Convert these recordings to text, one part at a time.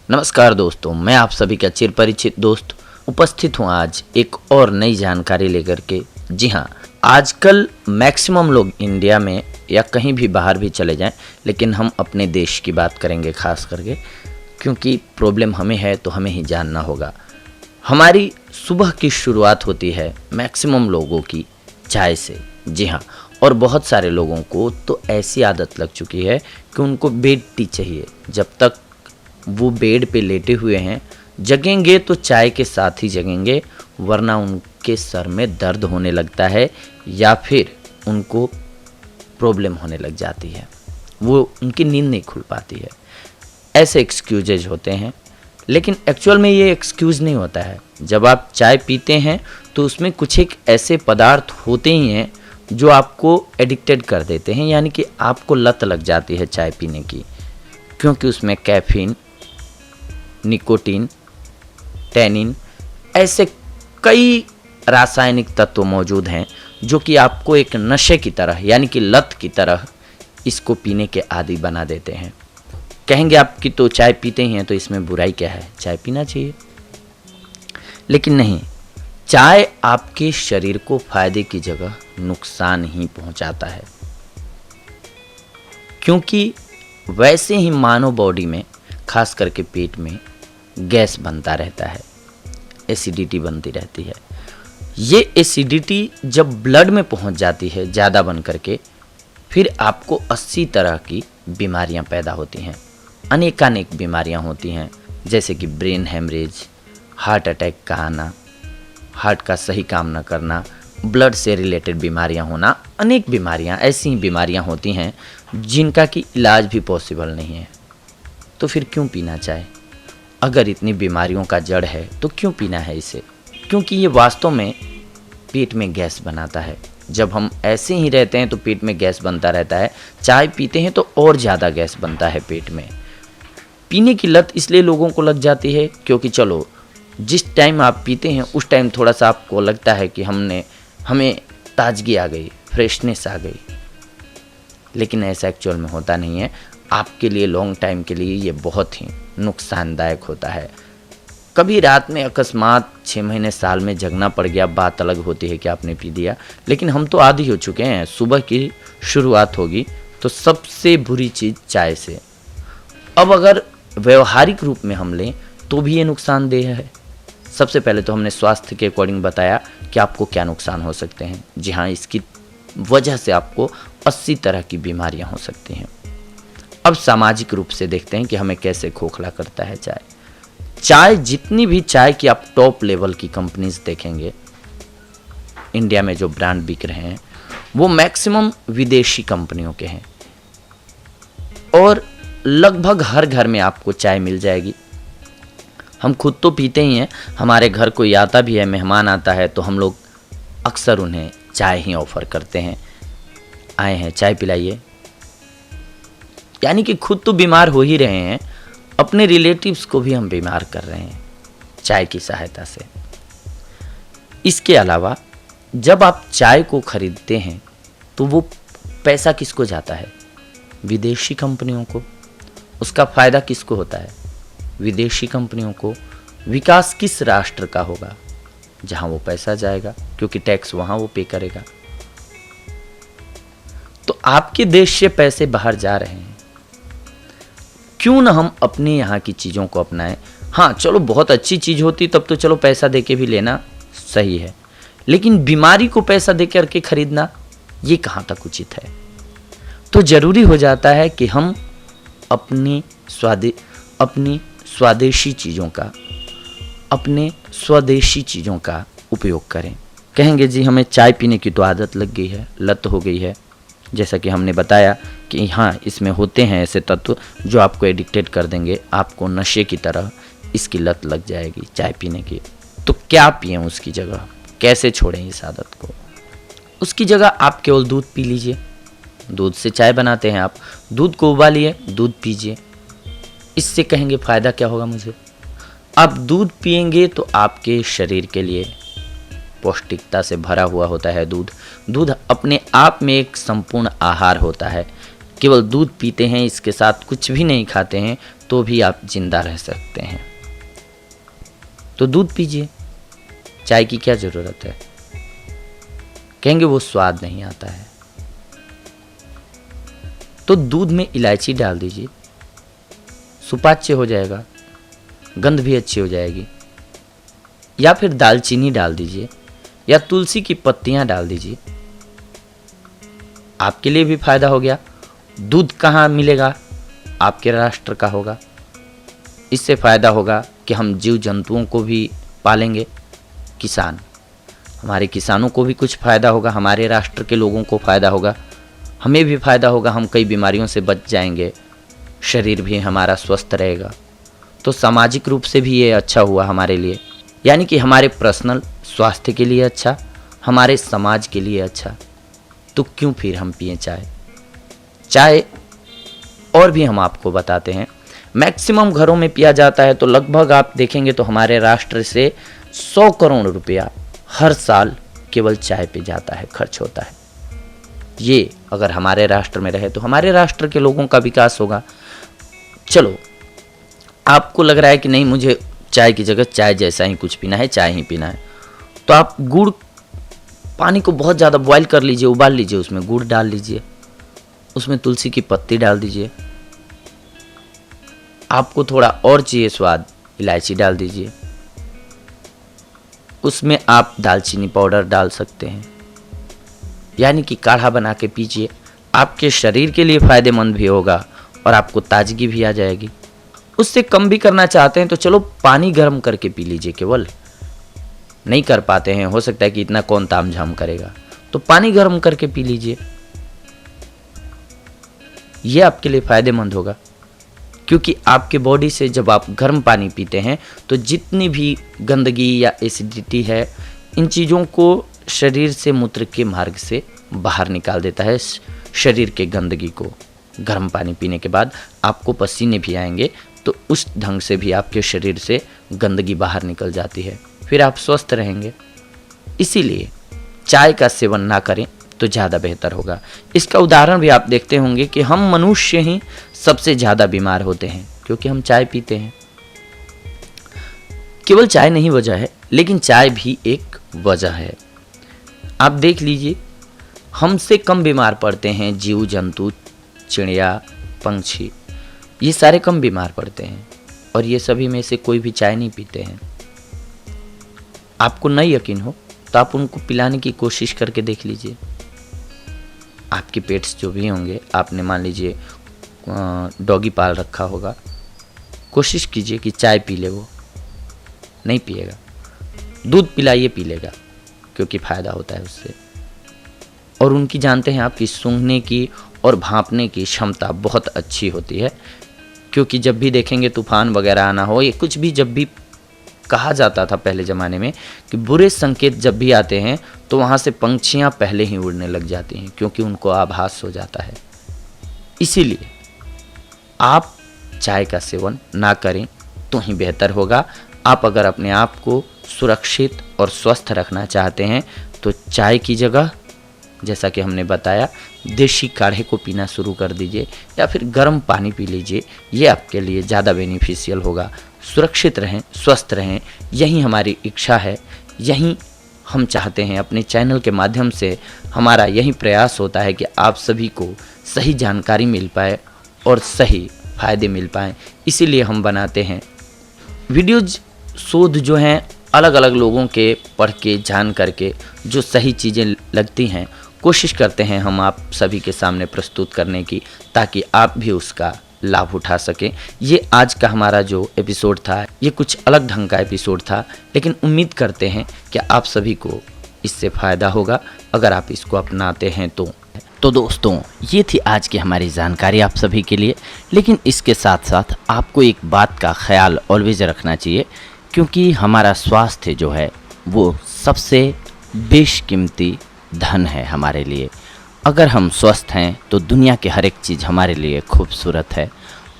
नमस्कार दोस्तों, मैं आप सभी का चिर परिचित दोस्त उपस्थित हूँ आज एक और नई जानकारी लेकर के। जी हाँ, आजकल मैक्सिमम लोग इंडिया में या कहीं भी बाहर भी चले जाएं, लेकिन हम अपने देश की बात करेंगे खास करके, क्योंकि प्रॉब्लम हमें है तो हमें ही जानना होगा। हमारी सुबह की शुरुआत होती है मैक्सिमम लोगों की चाय से। जी हाँ, और बहुत सारे लोगों को तो ऐसी आदत लग चुकी है कि उनको बेड टी चाहिए। जब तक वो बेड पे लेटे हुए हैं, जगेंगे तो चाय के साथ ही जगेंगे, वरना उनके सर में दर्द होने लगता है या फिर उनको प्रॉब्लम होने लग जाती है, वो उनकी नींद नहीं खुल पाती है। ऐसे एक्सक्यूजेज होते हैं, लेकिन एक्चुअल में ये एक्सक्यूज़ नहीं होता है। जब आप चाय पीते हैं तो उसमें कुछ एक ऐसे पदार्थ होते ही हैं जो आपको एडिक्टेड कर देते हैं, यानी कि आपको लत लग जाती है चाय पीने की, क्योंकि उसमें कैफीन, निकोटीन, टैनिन ऐसे कई रासायनिक तत्व मौजूद हैं जो कि आपको एक नशे की तरह यानी कि लत की तरह इसको पीने के आदी बना देते हैं। कहेंगे आप कि तो चाय पीते ही हैं तो इसमें बुराई क्या है, चाय पीना चाहिए। लेकिन नहीं, चाय आपके शरीर को फायदे की जगह नुकसान ही पहुंचाता है, क्योंकि वैसे ही मानव बॉडी में खास करके पेट में गैस बनता रहता है, एसिडिटी बनती रहती है। ये एसिडिटी जब ब्लड में पहुंच जाती है ज़्यादा बन करके, फिर आपको 80 तरह की बीमारियां पैदा होती हैं। अनेकानेक बीमारियां होती हैं, जैसे कि ब्रेन हेमरेज, हार्ट अटैक का आना, हार्ट का सही काम न करना, ब्लड से रिलेटेड बीमारियां होना। अनेक बीमारियां, ऐसी बीमारियां होती हैं जिनका कि इलाज भी पॉसिबल नहीं है। तो फिर क्यों पीना चाय? अगर इतनी बीमारियों का जड़ है तो क्यों पीना है इसे? क्योंकि ये वास्तव में पेट में गैस बनाता है। जब हम ऐसे ही रहते हैं तो पेट में गैस बनता रहता है, चाय पीते हैं तो और ज़्यादा गैस बनता है पेट में। पीने की लत इसलिए लोगों को लग जाती है क्योंकि चलो जिस टाइम आप पीते हैं उस टाइम थोड़ा सा आपको लगता है कि हमें ताजगी आ गई, फ्रेशनेस आ गई, लेकिन ऐसा एक्चुअल में होता नहीं है। आपके लिए लॉन्ग टाइम के लिए ये बहुत ही नुकसानदायक होता है। कभी रात में अकस्मात 6 महीने साल में जगना पड़ गया, बात अलग होती है कि आपने पी दिया, लेकिन हम तो आदी हो चुके हैं। सुबह की शुरुआत होगी तो सबसे बुरी चीज़ चाय से। अब अगर व्यवहारिक रूप में हम लें तो भी ये नुकसानदेह है। सबसे पहले तो हमने स्वास्थ्य के अकॉर्डिंग बताया कि आपको क्या नुकसान हो सकते हैं। जी हाँ, इसकी वजह से आपको 80 तरह की बीमारियां हो सकती हैं। अब सामाजिक रूप से देखते हैं कि हमें कैसे खोखला करता है चाय। जितनी भी चाय की आप टॉप लेवल की कंपनीज देखेंगे, इंडिया में जो ब्रांड बिक रहे हैं वो मैक्सिमम विदेशी कंपनियों के हैं, और लगभग हर घर में आपको चाय मिल जाएगी। हम खुद तो पीते ही हैं, हमारे घर कोई आता भी है, मेहमान आता है तो हम लोग अक्सर उन्हें चाय ही ऑफ़र करते हैं, आए हैं चाय पिलाइए। यानी कि खुद तो बीमार हो ही रहे हैं, अपने रिलेटिव्स को भी हम बीमार कर रहे हैं चाय की सहायता से। इसके अलावा जब आप चाय को खरीदते हैं तो वो पैसा किसको जाता है? विदेशी कंपनियों को। उसका फ़ायदा किसको होता है? विदेशी कंपनियों को। विकास किस राष्ट्र का होगा? जहां वो पैसा जाएगा, क्योंकि टैक्स वहां वो पे करेगा। तो आपके देश से पैसे बाहर जा रहे हैं, क्यों ना हम अपने यहाँ की चीज़ों को अपनाएं। हाँ चलो, बहुत अच्छी चीज़ होती तब तो चलो पैसा देके भी लेना सही है, लेकिन बीमारी को पैसा दे करके खरीदना ये कहाँ तक उचित है? तो ज़रूरी हो जाता है कि हम अपनी स्वदेशी चीज़ों का उपयोग करें। कहेंगे जी हमें चाय पीने की तो आदत लग गई है, लत हो गई है। जैसा कि हमने बताया कि हाँ, इसमें होते हैं ऐसे तत्व जो आपको एडिक्टेड कर देंगे, आपको नशे की तरह इसकी लत लग जाएगी चाय पीने की। तो क्या पिएं उसकी जगह? कैसे छोड़ें इस आदत को? उसकी जगह आप केवल दूध पी लीजिए। दूध से चाय बनाते हैं आप, दूध को उबालिए, दूध पीजिए। इससे कहेंगे फ़ायदा क्या होगा मुझे? आप दूध पिएंगे तो आपके शरीर के लिए पौष्टिकता से भरा हुआ होता है दूध अपने आप में एक संपूर्ण आहार होता है। केवल दूध पीते हैं, इसके साथ कुछ भी नहीं खाते हैं, तो भी आप जिंदा रह सकते हैं। तो दूध पीजिए, चाय की क्या ज़रूरत है। कहेंगे वो स्वाद नहीं आता है, तो दूध में इलायची डाल दीजिए, सुपाच्य हो जाएगा, गंध भी अच्छी हो जाएगी। या फिर दालचीनी डाल दीजिए या तुलसी की पत्तियां डाल दीजिए, आपके लिए भी फायदा हो गया। दूध कहाँ मिलेगा, आपके राष्ट्र का होगा। इससे फायदा होगा कि हम जीव जंतुओं को भी पालेंगे, किसान, हमारे किसानों को भी कुछ फायदा होगा, हमारे राष्ट्र के लोगों को फायदा होगा, हमें भी फायदा होगा, हम कई बीमारियों से बच जाएंगे, शरीर भी हमारा स्वस्थ रहेगा। तो सामाजिक रूप से भी ये अच्छा हुआ हमारे लिए, यानी कि हमारे पर्सनल स्वास्थ्य के लिए अच्छा, हमारे समाज के लिए अच्छा। तो क्यों फिर हम पिए चाय। चाय और भी हम आपको बताते हैं, मैक्सिमम घरों में पिया जाता है। तो लगभग आप देखेंगे तो हमारे राष्ट्र से 100 करोड़ रुपया हर साल केवल चाय पे जाता है, खर्च होता है। ये अगर हमारे राष्ट्र में रहे तो हमारे राष्ट्र के लोगों का विकास होगा। चलो, आपको लग रहा है कि नहीं, मुझे चाय की जगह चाय जैसा ही कुछ पीना है, चाय ही पीना है, तो आप गुड़, पानी को बहुत ज़्यादा बॉईल कर लीजिए, उबाल लीजिए, उसमें गुड़ डाल लीजिए, उसमें तुलसी की पत्ती डाल दीजिए। आपको थोड़ा और चाहिए स्वाद, इलायची डाल दीजिए, उसमें आप दालचीनी पाउडर डाल सकते हैं, यानी कि काढ़ा बना के पीजिए। आपके शरीर के लिए फ़ायदेमंद भी होगा और आपको ताजगी भी आ जाएगी। उससे कम भी करना चाहते हैं तो चलो पानी गर्म करके पी लीजिए। केवल नहीं कर पाते हैं, हो सकता है कि इतना कौन तामझाम करेगा, तो पानी गर्म करके पी लीजिए, ये आपके लिए फ़ायदेमंद होगा। क्योंकि आपके बॉडी से जब आप गर्म पानी पीते हैं तो जितनी भी गंदगी या एसिडिटी है, इन चीज़ों को शरीर से मूत्र के मार्ग से बाहर निकाल देता है। शरीर के गंदगी को गर्म पानी पीने के बाद आपको पसीने भी आएंगे, तो उस ढंग से भी आपके शरीर से गंदगी बाहर निकल जाती है, फिर आप स्वस्थ रहेंगे। इसीलिए चाय का सेवन ना करें तो ज़्यादा बेहतर होगा। इसका उदाहरण भी आप देखते होंगे कि हम मनुष्य ही सबसे ज़्यादा बीमार होते हैं क्योंकि हम चाय पीते हैं। केवल चाय नहीं वजह है, लेकिन चाय भी एक वजह है। आप देख लीजिए, हमसे कम बीमार पड़ते हैं जीव जंतु, चिड़िया, पंछी, ये सारे कम बीमार पड़ते हैं और ये सभी में से कोई भी चाय नहीं पीते हैं। आपको नहीं यकीन हो तो आप उनको पिलाने की कोशिश करके देख लीजिए। आपके पेट्स जो भी होंगे, आपने मान लीजिए डॉगी पाल रखा होगा, कोशिश कीजिए कि चाय पी ले, वो नहीं पिएगा। दूध पिलाइए, पी लेगा, क्योंकि फ़ायदा होता है उससे। और उनकी जानते हैं आपकी सूंघने की और भांपने की क्षमता बहुत अच्छी होती है, क्योंकि जब भी देखेंगे तूफान वगैरह आना हो, ये कुछ भी जब भी कहा जाता था पहले ज़माने में कि बुरे संकेत जब भी आते हैं तो वहाँ से पंछियाँ पहले ही उड़ने लग जाती हैं, क्योंकि उनको आभास हो जाता है। इसीलिए आप चाय का सेवन ना करें तो ही बेहतर होगा। आप अगर अपने आप को सुरक्षित और स्वस्थ रखना चाहते हैं तो चाय की जगह, जैसा कि हमने बताया, देसी काढ़े को पीना शुरू कर दीजिए या फिर गर्म पानी पी लीजिए। ये आपके लिए ज़्यादा बेनिफिशियल होगा। सुरक्षित रहें, स्वस्थ रहें, यही हमारी इच्छा है, यही हम चाहते हैं। अपने चैनल के माध्यम से हमारा यही प्रयास होता है कि आप सभी को सही जानकारी मिल पाए और सही फ़ायदे मिल पाएँ। इसीलिए हम बनाते हैं वीडियोज़। शोध जो हैं अलग अलग लोगों के पढ़ के जान करके जो सही चीज़ें लगती हैं, कोशिश करते हैं हम आप सभी के सामने प्रस्तुत करने की, ताकि आप भी उसका लाभ उठा सकें। ये आज का हमारा जो एपिसोड था, ये कुछ अलग ढंग का एपिसोड था, लेकिन उम्मीद करते हैं कि आप सभी को इससे फ़ायदा होगा अगर आप इसको अपनाते हैं तो दोस्तों, ये थी आज की हमारी जानकारी आप सभी के लिए। लेकिन इसके साथ साथ आपको एक बात का ख्याल ऑलवेज रखना चाहिए, क्योंकि हमारा स्वास्थ्य जो है वो सबसे बेशकीमती धन है हमारे लिए। अगर हम स्वस्थ हैं तो दुनिया के हर एक चीज़ हमारे लिए खूबसूरत है।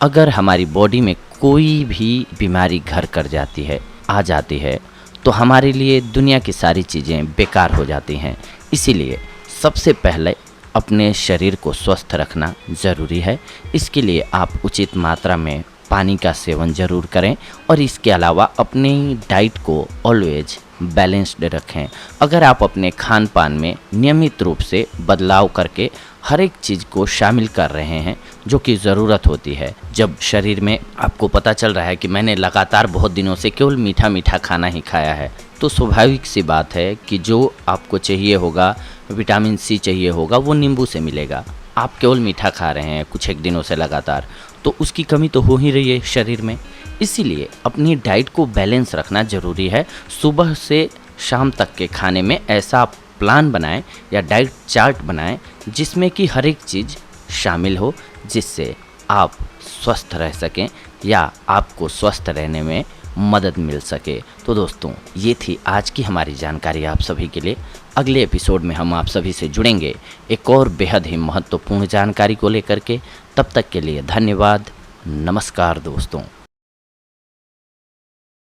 अगर हमारी बॉडी में कोई भी बीमारी घर कर जाती है, आ जाती है, तो हमारे लिए दुनिया की सारी चीज़ें बेकार हो जाती हैं। इसीलिए सबसे पहले अपने शरीर को स्वस्थ रखना ज़रूरी है। इसके लिए आप उचित मात्रा में पानी का सेवन ज़रूर करें और इसके अलावा अपनी डाइट को ऑलवेज बैलेंस्ड रखें। अगर आप अपने खान पान में नियमित रूप से बदलाव करके हर एक चीज़ को शामिल कर रहे हैं जो कि ज़रूरत होती है, जब शरीर में आपको पता चल रहा है कि मैंने लगातार बहुत दिनों से केवल मीठा मीठा खाना ही खाया है, तो स्वाभाविक सी बात है कि जो आपको चाहिए होगा, विटामिन सी चाहिए होगा, वो नींबू से मिलेगा। आप केवल मीठा खा रहे हैं कुछ एक दिनों से लगातार, तो उसकी कमी तो हो ही रही है शरीर में। इसीलिए अपनी डाइट को बैलेंस रखना ज़रूरी है। सुबह से शाम तक के खाने में ऐसा प्लान बनाएं या डाइट चार्ट बनाएं जिसमें कि हर एक चीज़ शामिल हो, जिससे आप स्वस्थ रह सकें या आपको स्वस्थ रहने में मदद मिल सके। तो दोस्तों, ये थी आज की हमारी जानकारी आप सभी के लिए। अगले एपिसोड में हम आप सभी से जुड़ेंगे एक और बेहद ही महत्वपूर्ण जानकारी को लेकर के। तब तक के लिए धन्यवाद। नमस्कार दोस्तों।